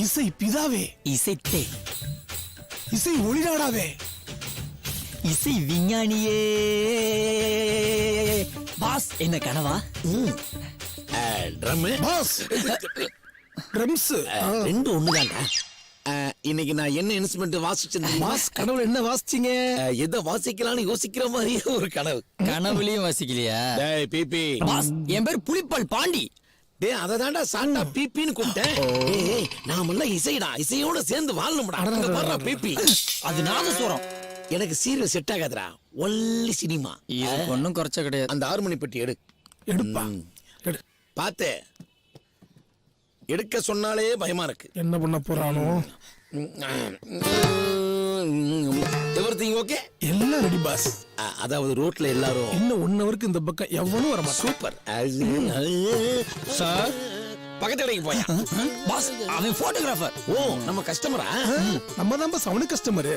இசை பிதாவே, இசைத்தே, இசை ஒளிநாடாவே, இசை விஞ்ஞானியே. பாஸ் என்ன கனவா? ட்ரம் பாஸ் ட்ரம்ஸ் ரெண்டு ஒண்ணுதான்டா. இன்னைக்கு நான் என்ன இன்ஸ்ட்ருமெண்ட் வாசிச்சேன்? பாஸ் கனவுல என்ன வாசிச்சீங்க? எதை வாசிக்கலாம்னு யோசிக்கிற மாதிரியே ஒரு கனவு. கனவுலயும் வாசிக்கலையா? டேய் பிபி. பாஸ் என் பேர் புலிப்பால் பாண்டி. டேய் அத தான்டா சாண்டா பிபின்னு கூப்பிட்டேன். ஏய் நாமெல்லாம் இசைடா, இசையோட சேர்ந்து வாழணும்டா. அங்க பாருடா பிபி. அது நாதஸ்வரம். எனக்கு சீரியல் செட் ஆகாதுடா, ஒன்லி சினிமா. இது ஒன்னும் குறைச்ச கிடையாது. அந்த 6 மணி பெட்டி எடு. எடுப்பா. பாத்து எடுக்க சொன்னாலே பயமா இருக்கு. என்ன பண்ண போறானோ? Everything okay? எல்லாம் ரெடி பாஸ். அதாவது ரோட்ல எல்லாரும் இன்னும் 1 ஹவருக்கு இந்த பக்கம் எவனும் வர மாட்டான். சூப்பர் சார், பக்கத்து கடைக்கு போயா? பாஸ் அவன் போட்டோகிராஃபர். ஓ நம்ம கஸ்டமரா? நம்ம தான் பாஸ் அவனு கஸ்டமரு.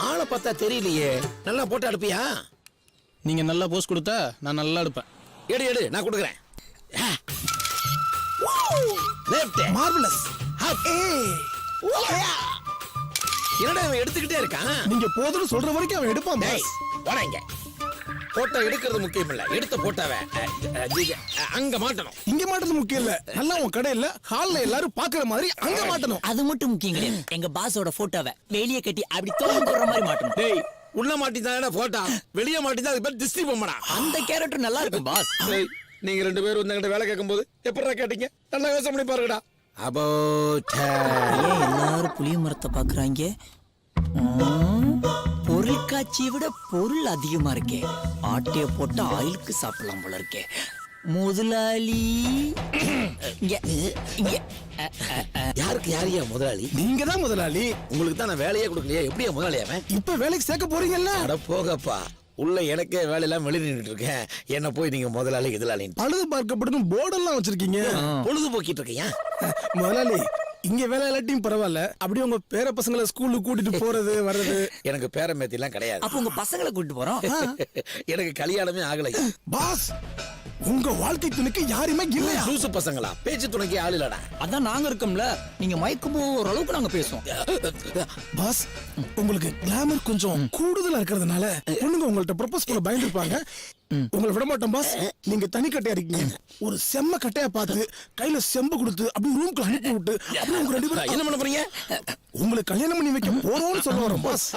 ஆளை பார்த்தா தெரியலையே. நல்லா போட்டோ எடுப்பியா? நீங்க நல்லா போஸ் கொடுத்தா நான் நல்லா எடுப்பேன். எடு எடு, நான் கொடுக்குறேன். Left marvellous. என்னடா அவன் எடுத்துக்கிட்டே இருக்கான்? நீங்க போதுன்னு சொல்ற வரைக்கும் அவன் எடுப்பான் டேய் பாஸ். போறேங்க. போட்டோ எடுக்கிறது முக்கியம் இல்ல, எடுத்த போட்டோவை அங்க மாட்டணும். இங்க மாட்டது முக்கியம் இல்ல, நல்லா உன் கடையில ஹால்ல எல்லாரும் பாக்குற மாதிரி அங்க மாட்டணும். அது மட்டும் முக்கியம் கிடையாது. எங்க பாஸோட போட்டோவை வெளியே கட்டி அப்படி தோல் போடுற மாதிரி மாட்டணும். டேய் உள்ள மாட்டிதான் போட்டோ, வெளியே மாட்டிதான் அதுக்கு பேர் திஸ்டி பொம்மடா. அந்த கேரக்டர் நல்லா இருக்கும் பாஸ். டேய் நீங்க 2 பேரும் வந்து வேலை கேட்கும்போது எப்படிடா கேட்டீங்க? நல்லா யோசனை பண்ணி பாருங்கடா. ஏன் எல்லாரும் புளிய மரத்தை பாக்குறாங்க? பொருள் காட்சியை விட பொருள் அதிகமா இருக்கே. ஆட்டைய போட்டு ஆயிலுக்கு சாப்பிடலாம் போல இருக்கே. முதலாளி இங்க இங்க. யாருக்கு யாரையா முதலாளி? நீங்க தான் முதலாளி. உங்களுக்கு தான் நான் வேலையே கொடுக்கலையா? எப்படியா முதலாளி அவன்? இப்ப வேலைக்கு சேர்க்க போறீங்கல்ல? அட போகப்பா, உள்ள எனக்கே வேலையெல்லாம் வெளியே நின்றுட்டு இருக்கேன். என்ன போய் நீங்க முதலாளி எதிராளின்னு பழுது பார்க்கப்படும் போர்டெல்லாம் வச்சிருக்கீங்க. பொழுதுபோக்கிட்டு இருக்கையா? முதலாளி இங்க வேலை இல்லாட்டியும் பரவாயில்ல, அப்படியே உங்க பேர பசங்களை ஸ்கூலுக்கு கூட்டிட்டு போறது வர்றது. எனக்கு பேரம்பேத்தி எல்லாம் கிடையாது. அப்ப உங்க பசங்களை கூட்டிட்டு போறோம். எனக்கு கல்யாணமே ஆகலை. பாஸ் உங்க வாழ்க்கை துணைக்கு யாருமே இல்லையா? லூசு பசங்களா? பேச்சு துணைக்கு ஆள் இல்லடா. அதான் நாங்க இருக்கோம்ல. நீங்க மயக்கம் போற அளவுக்கு நாங்க பேசுவோம். பாஸ் உங்களுக்கு கிளாமர் கொஞ்சம் கூடுதலா இருக்கிறதுனால பொண்ணுங்க உங்கள்ட்ட ப்ரொபோஸ் பண்ண பயந்துருப்பாங்க. உங்களை விட மாட்டோம் பாஸ். நீங்க தனி கட்டையா இருக்கீங்க. ஒரு செம்ம கட்டையா பார்த்து கையில செம்பு கொடுத்து அப்படியே ரூம்க்கு அனுப்பி விட்டு அப்படியே உங்க 2 பேரும் என்ன பண்ண போறீங்க? உங்களுக்கு கல்யாணம் பண்ணி வைக்க போறோம்னு சொல்ல வரோம் பாஸ்.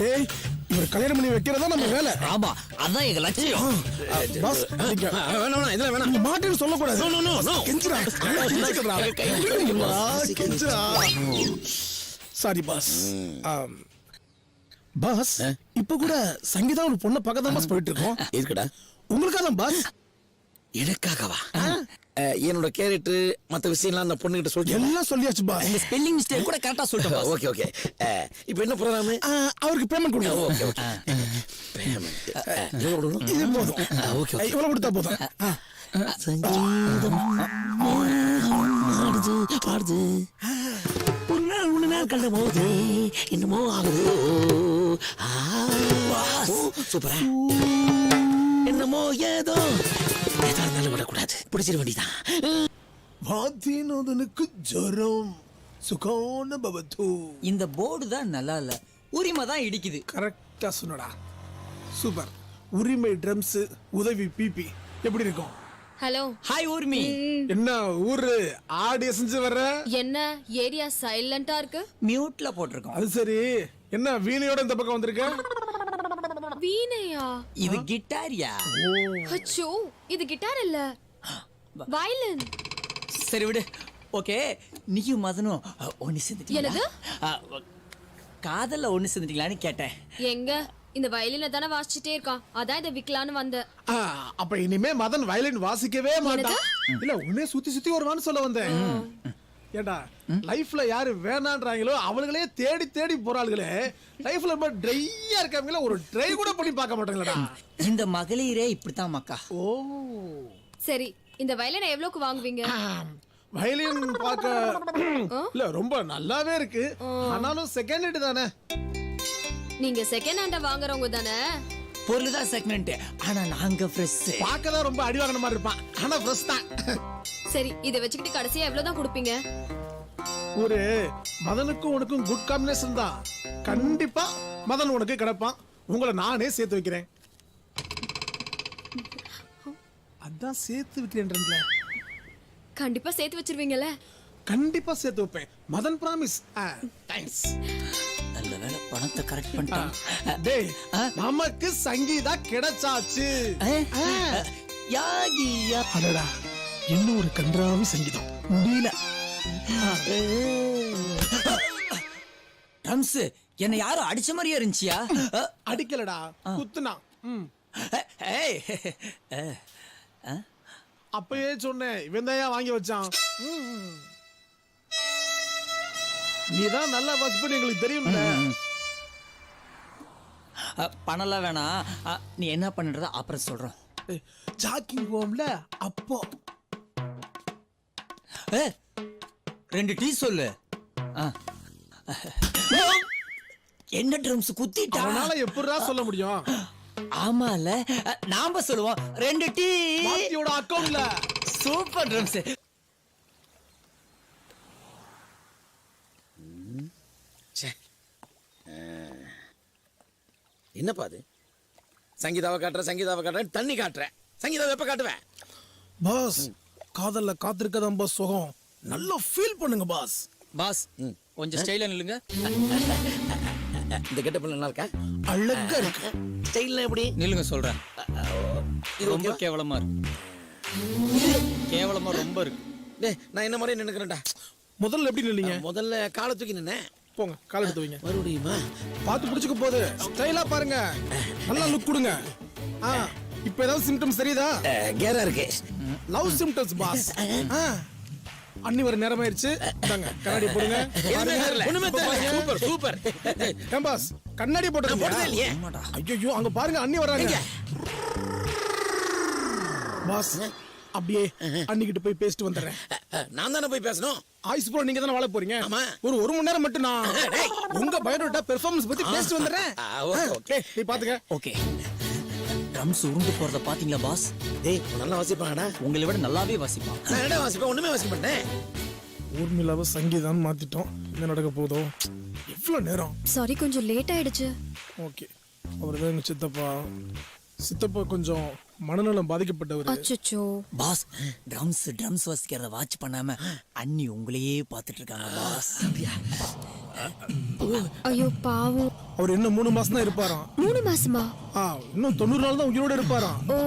ஏய் இவர் கல்யாணம் பண்ணி வைக்கிறதா நம்ம வேலை. ஆமா அதான் எங்க லட்சியம். பாஸ் நீங்க வேணாம் இதெல்லாம் வேணாம். நீங்க மாட்டேன்னு சொல்லக்கூடாது. No, no, no, no. கெஞ்சுடா. கெஞ்சுடா. Sorry boss. பாஸ் இப்ப கூட சங்கீதா ஒரு பொண்ணை பக்கத்துல பாஸ் போயிட்டு இருக்கோம். இருக்குடா. உங்களுக்காக தான் பாஸ். எனக்காகவா? என்னோட கேரக்டர் மத்த விஷயம்லாம் அந்த பொண்ணுகிட்ட சொல்லி எல்லாம் சொல்லியாச்சு பாஸ். உங்க ஸ்பெல்லிங் மிஸ்டேக் கூட கரெக்டா சொல்லிட்டோம். Okay okay. இப்போ என்ன ப்ரோகிராம்? அவருக்கு பேமெண்ட் கொடுங்க. Okay okay. பேமெண்ட் எவ்வளவு கொடுக்கணும்? இது போதும். Okay okay. இவ்வளவு கொடுத்தா போதும். சங்கீதம் ஆடுது ஆடுது. ஒரு நாள் கண்ட போது என்னமோ ஆகுது. சூப்பரா. என்னமோ ஏதோ இருந்தாலும் விடக்கூடாது. பிடிச்சிட வேண்டியதான். வாத்தினோதனுக்கு ஜரம் சுகான பவத்து. இந்த போர்டு தான் நல்லா இல்ல, உரிமை தான் இடிக்குது. கரெக்டா சொன்னடா. சூப்பர். உரிமை ட்ரம்ஸ், உதவி பிபி எப்படி இருக்கும்? ஹலோ. ஹாய் ஊர்மி. என்ன ஊரு ஆடி செஞ்சு வர்ற? என்ன ஏரியா சைலண்டா இருக்கு? மியூட்ல போட்டிருக்கோம். அது சரி. என்ன வீணையோட இந்த பக்கம் வந்திருக்க? வீணையா? இது கிட்டாரியா? அச்சோ இது கிட்டார் இல்ல, வயலின். சரி விடு. ஓகே நீயும் மதனும் ஒன்னு சேர்ந்துட்டீங்களா? காதல்ல ஒன்னு சேர்ந்துட்டீங்களான்னு கேட்டேன். எங்க இந்த வயலினை தானே வாசிச்சுட்டே இருக்கான், அதான் இதை விக்கலான்னு வந்த. அப்ப இனிமே மதன் வயலின் வாசிக்கவே மாட்டான். இல்ல உன்னே சுத்தி சுத்தி வருவான்னு சொல்ல வந்தேன். ஏடா லைஃப்ல யாரு வேணான்றாங்களோ அவங்களே தேடி தேடி போறாளுகளே. லைஃப்ல ரொம்ப ட்ரையா இருக்காங்களே, ஒரு ட்ரை கூட பண்ணி பார்க்க மாட்டாங்களடா. இந்த மகளிரே இப்படித்தான் மக்கா. ஓ சரி இந்த வயலினை எவ்வளவுக்கு வாங்குவீங்க? வயலின் பார்க்க இல்ல ரொம்ப நல்லாவே இருக்கு, ஆனாலும் செகண்ட் ஹேண்ட் தானே. நீங்க செகண்ட் ஹேண்ட வாங்குறவங்க தானே? பொருள் தான் செகண்ட், ஆனா நாங்க ஃப்ரெஷ். பார்க்க தான் ரொம்ப அடி வாங்கின மாதிரி இருப்பான், ஆனா ஃப்ரெஷ் தான். சரி இதை வச்சுக்கிட்டு கடைசியா எவ்வளவுதான் கொடுப்பீங்க? ஒரு மதனுக்கும் உனக்கும் குட் காம்பினேஷன் தான். கண்டிப்பா மதன் உனக்கு கிடைப்பான். உங்களை நானே சேர்த்து வைக்கிறேன். அதான் சேர்த்து வைக்கிறேன்றேன்ல. கண்டிப்பா சேர்த்து வச்சிருவீங்கல்ல? கண்டிப்பா சேர்த்து வைப்பேன். மதன் பிராமிஸ். தேங்க்ஸ். நல்ல வேளை பணத்தை கரெக்ட் பண்ணிட்டான். டேய், நமக்கு சங்கீதா கிடைச்சாச்சு. யாகியா அடடா, இன்னும் ஒரு கன்றாவி சங்கீதம் முடியல. ட்ரம்ஸ் என்ன யாரும் அடிச்ச மாதிரியே இருந்துச்சியா? அடிக்கலடா, குத்துனா. ஏய், அப்பயே சொன்னேன், இவன் தான் வாங்கி வச்சான். நீதான் நல்லா வாட்ச் பண்ணி எங்களுக்கு தெரியும்ல. பணம்லாம் வேணாம். நீ என்ன பண்ணுறத அப்புறம் சொல்றோம். ஜாக்கிங் போம்ல அப்போ 2 டீ சொல்லு. என்ன ட்ரம்ஸ் குத்திட்டா? அவனால எப்படிடா சொல்ல முடியும்? ஆமால, நாம சொல்லுவோம் 2 டீ. மாத்தியோட அக்கவுண்ட்ல. Super drums. என்னப்பா அது? சங்கீதாவை காட்டுறேன் தண்ணி காட்டுறேன். சங்கீதாவை எப்ப காட்டுவேன்? பாஸ், காதல்ல காத்திருக்கதான் பாஸ் சுகம். நல்லா ஃபீல் பண்ணுங்க பாஸ். பாஸ் கொஞ்சம் ஸ்டைலா நில்லுங்க. இந்த கெட்டப் நல்லா இருக்கா? அழகா இருக்கு. ஸ்டைல்ல எப்படி? நில்லுங்க சொல்றேன். இது ரொம்ப கேவலமா இருக்கு. கேவலமா ரொம்ப இருக்கு. டேய், நான் என்ன மாதிரி நினைக்கிறேன்டா. முதல்ல எப்படி நின்னீங்க? முதல்ல காலை தூக்கி நின்னேன். போங்க, கால் எடுத்து வைங்க. மறுபடியுமா? பார்த்து பிடிச்சுக்க போகுது. ஸ்டைலா பாருங்க. நல்லா லுக் கொடுங்க. இப்போ ஏதாவது சிம்டம்ஸ் தெரியுதா? கேரா இருக்கு. Love symptoms boss. அண்ணி வர நேரம் ஆயிருச்சு. இந்தாங்க கண்ணாடி போடுங்க. ஒண்ணுமே தெரியல. Super super. ஏன் பாஸ் கண்ணாடி போட்டதே போடுறீங்க? இல்லையே. ஐயோ, அங்க பாருங்க அண்ணி வர்றாங்க. பாஸ், அப்படியே அண்ணிக்கிட்ட போய் பேசிட்டு வந்துடுறேன். நான் தானே போய் பேசணும். ஆயுஸ் ப்ரோ நீங்க தானே வாழ போறீங்க. ஆமா. ஒரு மணி நேரம் மட்டும் நான் உங்க பயோடேட்டா பெர்ஃபார்மன்ஸ் பத்தி பேசிட்டு வந்துடுறேன். ஓகே, நீ பாத்துக்க. ஓகே. ட்ரம்ஸ் உருண்டு போறத பாத்தீங்களா பாஸ்? டேய், நல்லா வாசிப்பாங்கடா. உங்களை விட நல்லாவே வாசிப்பான். நான் என்ன வாசிப்பேன்? ஒண்ணுமே வாசிக்க மாட்டேன். ஊர்மிளாவை சங்கீதான் மாத்திட்டோம். என்ன நடக்க போதோ? எவ்வளவு நேரம்? சாரி, கொஞ்சம் லேட் ஆயிடுச்சு. ஓகே, அவர்தான் எங்க சித்தப்பா. சித்தப்பா கொஞ்சம் மனநலம் பாதிக்கப்பட்டவர். அச்சச்சோ. பாஸ், ட்ரம்ஸ் வாசிக்கிறத வாட்ச் பண்ணாம அண்ணி உங்களையே பாத்துட்டு இருக்காங்க பாஸ். ஐயோ பாவம். அவர் இன்னும் 3 மாசம் தான் இருப்பாராம். 3 மாசமா? இன்னும் 90 நாள் தான் உயிரோட இருப்பாராம். ஓ.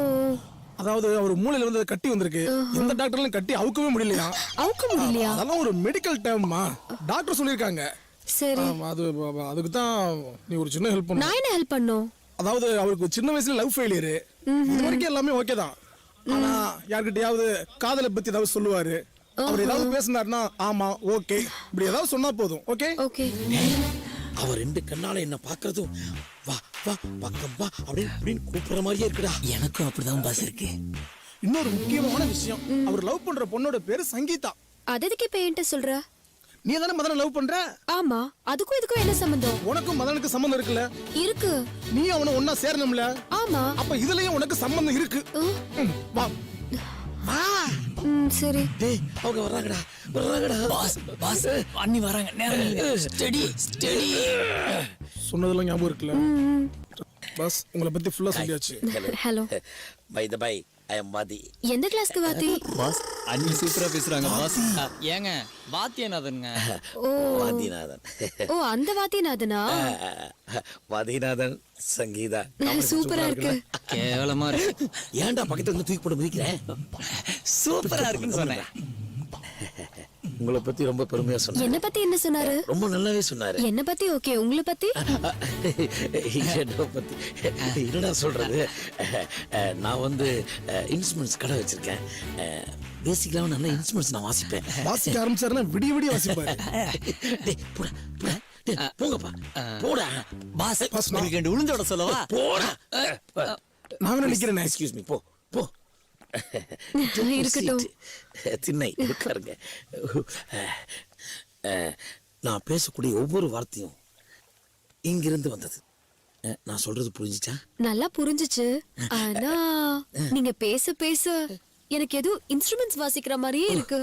அதாவது அவர் மூளையில வந்து கட்டி வந்திருக்கு. எந்த டாக்டர்லாம் கட்டி அவுக்கவே முடியலையா? அவுக்க முடியலையா? அதெல்லாம் ஒரு மெடிக்கல் டேர்மா டாக்டர் சொல்லியிருக்காங்க. சரி, அதுக்கு தான் நீ ஒரு சின்ன ஹெல்ப் பண்ணு. நான் என்ன ஹெல்ப் பண்ணும்? அதாவது அவருக்கு சின்ன வயசுல லவ் ஃபெயிலியர். இது வரைக்கும் எல்லாமே ஓகே தான். ஆனா யார்கிட்டயாவது காதலை பத்தி ஏதாவது சொல்லுவாரு. அவர் ஏதாவது பேசினாருன்னா ஆமா ஓகே இப்படி ஏதாவது சொன்னா போதும். Okay okay. அவர் 2 கண்ணால என்ன பாக்குறதும் வா வா பக்கம் வா அப்படின்னு கூப்பிடுற மாதிரியே இருக்குடா. எனக்கும் அப்படிதான் பாஸ் இருக்கு. இன்னொரு முக்கியமான விஷயம், அவர் லவ் பண்ற பொண்ணோட பேரு சங்கீதா. அதுக்கு இப்ப என்கிட்ட சொல்ற? நீ தானே மதனை லவ் பண்ற? ஆமா, அதுக்கும் இதுக்கும் என்ன சம்பந்தம்? உனக்கும் மதனுக்கு சம்பந்தம் இருக்குல்ல? இருக்கு. நீ அவனை ஒன்னா சேரணும்ல? ஆமா. அப்ப இதுலயும் உனக்கு சம்பந்தம் இருக்கு. வா வா. சரி. டேய், அவங்க வர்றாங்கடா. பாஸ் அண்ணி வராங்க. நேரம் ஸ்டடி. சொன்னதெல்லாம் ஞாபகம் இருக்குல்ல? பாஸ், உங்களை பத்தி ஃபுல்லா சொல்லியாச்சு. ஹலோ. பை த பை, ஐ அம் வாதி. எந்த கிளாஸ்க்கு வாத்தி? பாஸ், அண்ணி சூப்பரா பேசுறாங்க பாஸ். ஏங்க வாத்தியநாதனுங்க. ஓ, வாதிநாதன். ஓ அந்த வாத்தியநாதனா? வாதிநாதன் சங்கீதா. சூப்பரா இருக்கு. கேவலமா இருக்கு. ஏன்டா பக்கத்துல வந்து தூக்கி போட்டு மிதிக்கிறேன்? சூப்பரா இருக்குன்னு சொன்னேன். உங்களை பத்தி ரொம்ப பெருமையா சொன்னாரு. என்ன பத்தி என்ன சொன்னாரு? ரொம்ப நல்லாவே சொன்னாரு. என்ன பத்தி? ஓகே, உங்களை பத்தி? என்னை பத்தி என்னடா சொல்றது? நான் வந்து இன்ஸ்ட்ருமெண்ட்ஸ் கடை வச்சிருக்கேன். பேசிக்கலா நல்ல இன்ஸ்ட்ருமெண்ட்ஸ் நான் வாசிப்பேன். வாசிக்க ஆரம்பிச்சாருன்னா விடிய விடிய வாசிப்பாரு. டேய், போடா, போடா. டேய், போங்கப்பா, போடா. பாஸ், உங்களுக்கு 2 உளுந்தோட சொல்லவா? போடா. நான் நினைக்கிறேன். எக்ஸ்கியூஸ் மீ, போ போ. இருக்கட்டும். திண்ணை உட்காருங்க. நான் பேசக்கூடிய ஒவ்வொரு வார்த்தையும் இங்கிருந்து வந்தது. நான் சொல்றது புரிஞ்சுச்சா? நல்லா புரிஞ்சுச்சு. ஆனா நீங்க பேச பேச எனக்கு ஏதோ இன்ஸ்ட்ருமெண்ட்ஸ் வாசிக்கிற மாதிரியே இருக்கு.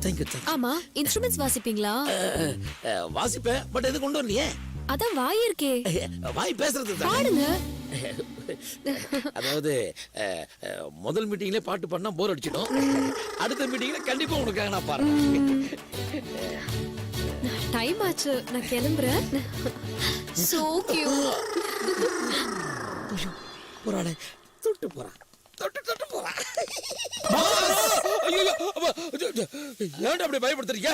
தேங்க்யூ ஆமா, இன்ஸ்ட்ருமெண்ட்ஸ் வாசிப்பீங்களா? வாசிப்பேன், பட் எது கொண்டு வரலையே. அதான் வாய் இருக்கே, வாய் பேசுறது தான். பாடுங்க. அதாவது முதல் மீட்டிங்ல பாட்டு பாடினா போர் அடிச்சிடும். அடுத்த மீட்டிங்ல கண்டிப்பா உனக்காக நான் பாடுறேன். டைம் ஆச்சு, நான் கிளம்புறேன். So cute. போறானே, தொட்டு போறான், தொட்டு போறான். ஏன்டா அப்படி பயப்படுத்துறீங்க?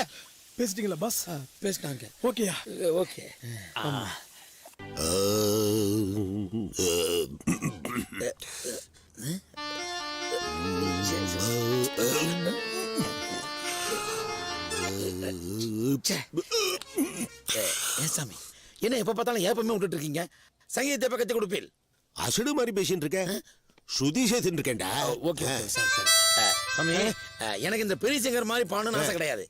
பேசிட்டீங்களா பாஸ்? பேசினாங்க. ஓகேயா? ஓகே. ஏன் சாமி, என்ன எப்ப பார்த்தாலும் ஏப்பமே விட்டுட்டு இருக்கீங்க? சங்கீதத்தை எப்ப கத்து கொடுப்பீள்? அசடு மாதிரி பேசிட்டு இருக்கேன். ஸ்ருதி சேர்த்துட்டு இருக்கேன்டா. Okay sir. சாமி, எனக்கு இந்த பெரிய சிங்கர் மாதிரி பாடணும்னு ஆசை கிடையாது.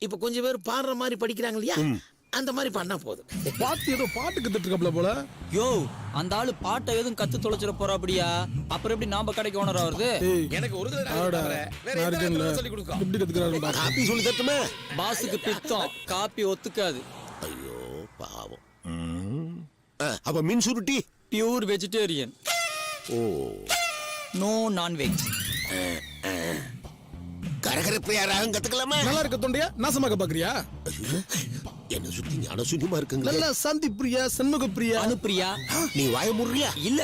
இப்ப கொஞ்சம் பேர் பாடுற மாதிரி படிக்கிறாங்க இல்லையா, அந்த மாதிரி பாடினா போதும். பாத்து ஏதோ பாட்டு கத்துட்டு இருக்காப்ல போல. யோ, அந்த ஆளு பாட்டை எதுவும் கத்து தொலைச்சிட போறா அப்படியா? அப்புறம் எப்படி நாம கடைக்கு ஓனர் ஆகுறது? ஏய், எனக்கு ஒரு ஆடா, நான் இருக்கேன்ல. சொல்லி கொடுக்கும். எப்படி கத்துக்கிறாரு பாரு. காப்பி சொல்லி தட்டுமே. பாஸுக்கு பித்தம், காப்பி ஒத்துக்காது. ஐயோ பாவம். அப்ப மீன் சுருட்டி. பியூர் வெஜிடேரியன், ஓ, நோ நான்வெஜ். கரகரப்பு யாராக கத்துக்கலாமா? நல்லா இருக்க தொண்டையா நாசமாக்க பாக்குறியா? ஐயோ, என்ன சுத்தி ஞானசூன்யமா இருக்குங்களே. நல்ல சாந்தி பிரியா, சண்முக பிரியா. அனுப்பிரியா? நீ வாய முறியா? இல்ல,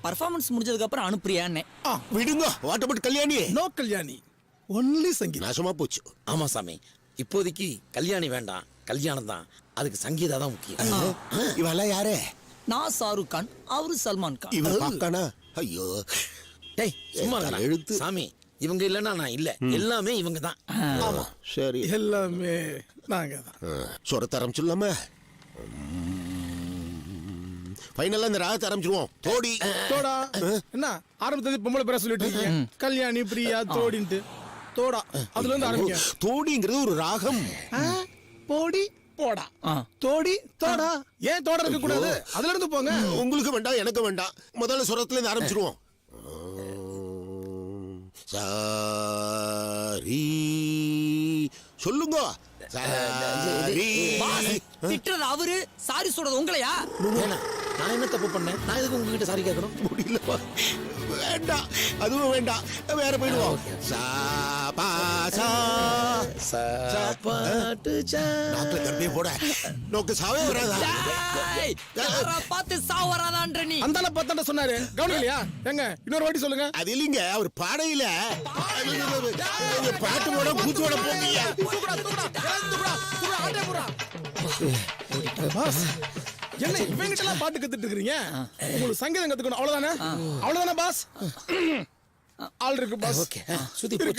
பர்ஃபார்மன்ஸ் முடிஞ்சதுக்கு அப்புறம் அனுப்பிரியான்னு. விடுங்க. வாட்டப்பட்டு கல்யாணி. நோ கல்யாணி, ஒன்லி சங்கீதம். நாசமா போச்சு. ஆமா சாமி, இப்போதைக்கு கல்யாணி வேண்டாம், கல்யாணம் தான். அதுக்கு சங்கீதா தான் முக்கியம். இவெல்லாம் யாரு? நான் ஷாருக் கான், அவரு சல்மான் கான். இவன் பாக்கானா? ஐயோ, டேய் சும்மா இருடா. எழுத்து. சாமி, இவங்க இல்லைன்னா நான் இல்ல, எல்லாமே இவங்க தான். ஆமா சரி. எல்லாமே நாங்க தான். சொரத்த ஆரம்பிச்சிடலாமா? ஃபைனலா இந்த ராகத்தை ஆரம்பிச்சிருவோம். தோடி. தோடா. என்ன ஆரம்பத்துல பொம்பளை பேர சொல்லிட்டு இருக்கீங்க? கல்யாணி பிரியா தோடின்ட்டு. தோடா, அதுல இருந்து ஆரம்பிங்க. தோடிங்கிறது ஒரு ராகம். போடி போடா, தோடி தோடா. ஏன் தோடா இருக்க கூடாது? அதுல இருந்து போங்க. உங்களுக்கு வேண்டாம், எனக்கு வேண்டாம். முதல்ல சொரத்துல இருந்து ஆரம்பிச்சிருவோம். சாரி சொல்லுங்க. சாரி. பாஸ், திட்டுறது அவரு, சாரி சொல்றது உங்களையா? ஏன்னா, நான் என்ன தப்பு பண்ணேன்? நான் எதுக்கு உங்ககிட்ட சாரி கேட்கணும்? முடியலப்பா. வேண்டாம், அதுவும் வேண்டாம். வேற போயிடுவோம். சா பா சா. சாப்பாட்டு சா. நாக்குல கருப்பையை போட நோக்கு சாவே வராதா? டேய், யாரா பார்த்து சாவறாதான்ற நீ? அந்தால பத்தாண்ட சொன்னாரு, கவனிக்கலையா? எங்க இன்னொரு வாட்டி சொல்லுங்க. அது இல்லைங்க, அவர் பாடையில பாட்டு போட கூத்து போட போங்க. பாஸ், என்ன இவங்கிட்ட எல்லாம் பாட்டு கத்துட்டு இருக்கீங்க? உங்களுக்கு சங்கீதம் கத்துக்கணும், அவ்வளவுதானே? அவ்வளவுதானே பாஸ்? ஆள் இருக்கு பாஸ். ஓகே, சுத்தி போச்சு.